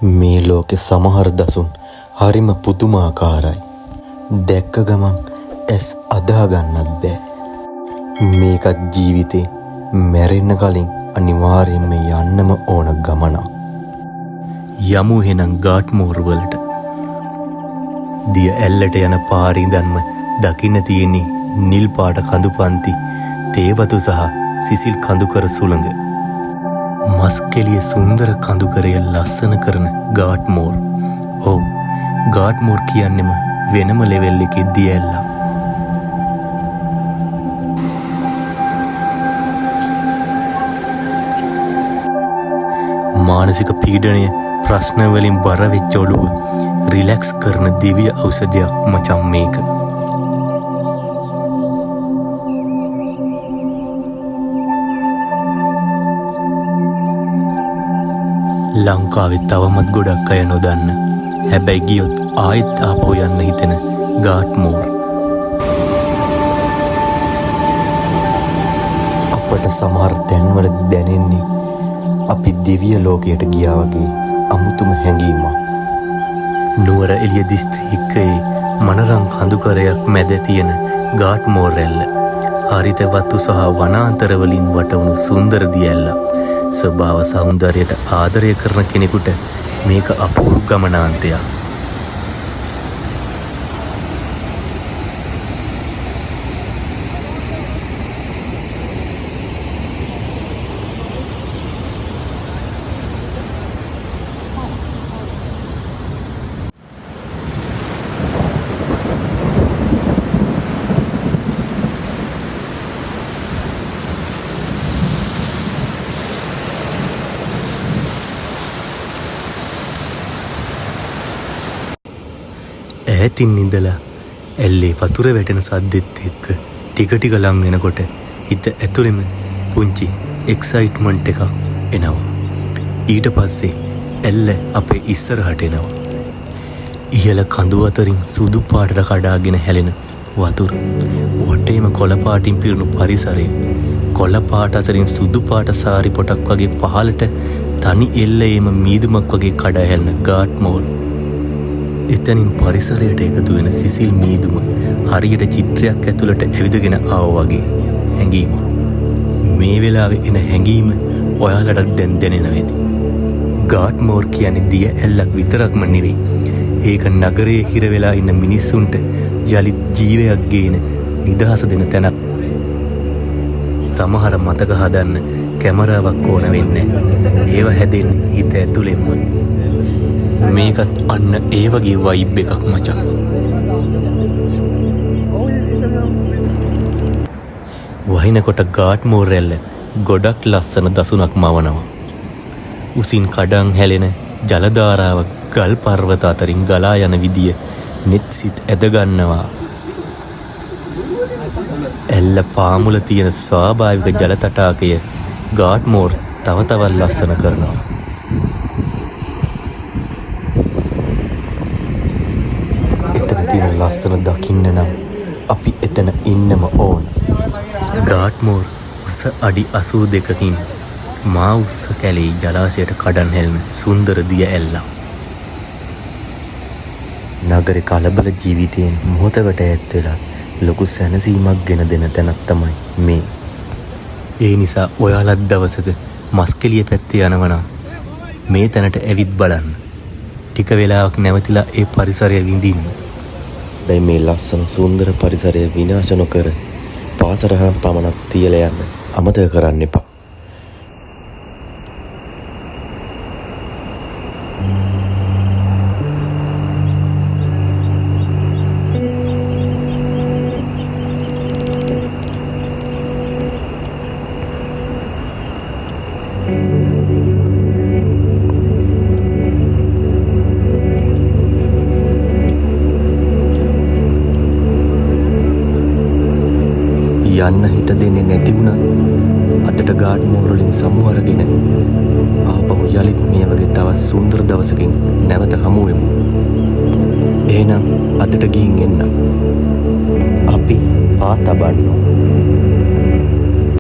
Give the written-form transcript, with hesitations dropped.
මේ ලෝකෙ සමහර දසුන් හරිම පුදුමාකාරයි. දැක්ක ගමන් ඇස් අදා ගන්නත් බෑ. මේකත් ජීවිතේ මැරෙන්න කලින් අනිවාර්යෙන්ම යන්නම ඕන ගමනක්. යමු එහෙනම් ගාට්මෝර් වලට. දිය ඇල්ලට යන පාරේ ඉඳන්ම දකින්න තියෙන්නේ නිල් පාට කඳු පන්ති, තේවතු සහ සිසිල් කඳුකර සුළඟ. මස්කෙලිය සුන්දර කඳුකරය ලස්සන කරන ගාට්මෝර්. ඔව්, ගාට්මෝර් කියන්නෙම වෙනම ලෙවල් එකේ දිය ඇල්ලක්. මානසික පීඩනය ප්‍රශ්න වලින් බර වෙච්ච ඔළුව රිලැක්ස් කරන දිව්‍ය ඖෂධයක් මචං මේක. ලංකාවේ තවමත් ගොඩක් අය නොදන්න, හැබැයි ගියොත් ආයෙත් ආපහු යන්න හිතෙන ගාට්මෝර්. අපට සමහර තැන්වල දැනෙන්නේ අපි දිව්‍ය ලෝකයට ගියා වගේ අමුතුම හැඟීමක්. නුවර එළිය දිස්ත්‍රික්කයේ මනරම් කඳුකරයක් මැද තියෙන ගාට්මෝර් රැල්ල හරිත වතු සහ වනාන්තර වලින් වටවුණු සුන්දර දිය ඇල්ලක්. ස්වභාව සෞන්දර්යයට ආදරය කරන කෙනෙකුට මේක අපූර්ව ගමනාන්තයක්. ඈතින් ඉඳලා ඇල්ලේ වතුර වැටෙන සද්දෙත් එක්ක ටික ටික ලං වෙනකොට හිත ඇතුළෙම පුංචි එක්සයිට්මන්ට් එකක් එනවා. ඊට පස්සේ ඇල්ල අපේ ඉස්සරහට එනවා. ඉහළ කඳු අතරින් සුදු පාටට කඩාගෙන හැලෙන වතුර, වටේම කොළ පාටින් පිරුණු පරිසරය, කොළ පාට අතරින් සුදු පාට සාරි පොටක් වගේ පහළට තනි එල්ලේම මීදුමක් වගේ කඩා හැලෙන ගාට්මෝර්. එතනින් පරිසරයට එකතු වෙන සිසිල් මීදුම හරියට චිත්‍රයක් ඇතුළට ඇවිදගෙන ආවා වගේ හැඟීමක්. මේ වෙලාවේ එන හැඟීම ඔයාලටත් දැන් දැනෙනවා ඇති. ගාට්මෝර් කියන්නේ දිය ඇල්ලක් විතරක්ම නෙවෙයි. ඒක නගරයේ හිර වෙලා ඉන්න මිනිස්සුන්ට යලිත් ජීවයක් ගේන නිදහස දෙන තැනක්. තමහර මතක හදන්න කැමරාවක් ඕන වෙන්නේ නැහැ. ඒව හැදෙන්නේ හිත ඇතුළෙන්ම. මේකත් අන්න ඒ වගේ වයිබ් එකක් මචං. වහිනකොට ගාට්මෝර් රැල්ල ගොඩක් ලස්සන දසුනක් මවනවා. උසින් කඩන් හැලෙන ජලධාරාවක් ගල් පර්වත අතරින් ගලා යන විදිය නෙත් සිත් ඇදගන්නවා. ඇල්ල පාමුල තියෙන ස්වාභාවික ජල තටාකය ගාට්මෝර් තව තවත් ලස්සන කරනවා. ලස්සන දකින්න නම් අපි එතන ඉන්නම ඕන. ගාට්මෝර් උස අඩි 82කින් මා උස්ස කැලේ ජලාශයට කඩන් හැලෙන සුන්දර දිය ඇල්ලක්. නගර කලබල ජීවිතයෙන් මොහොතකට ඈත් වෙලා ලොකු සැනසීමක් ගෙන දෙන තැනක් තමයි මේ. ඒ නිසා ඔයාලත් දවසක මස්කෙලිය පැත්තේ යනවනම් මේ තැනට ඇවිත් බලන්න. ටික වෙලාවක් නැවතිලා ඒ පරිසරය විඳින්න. දැන් මේ ලස්සන සුන්දර පරිසරය විනාශ නොකර පාසරහන් පමණක් තියලා යන්න අමතක කරන්න එපා. යන්න හිත දෙන්නේ නැති වුණත් අදට ගාට්මෝර් වලින් සමු අරගෙන ආපහු යලිත් මේ වගේ තවත් සුන්දර දවසකින් නැවත හමු වෙමු. එහෙනම් අදට ගිහින් එන්න. අපි පාතබන්නෝ.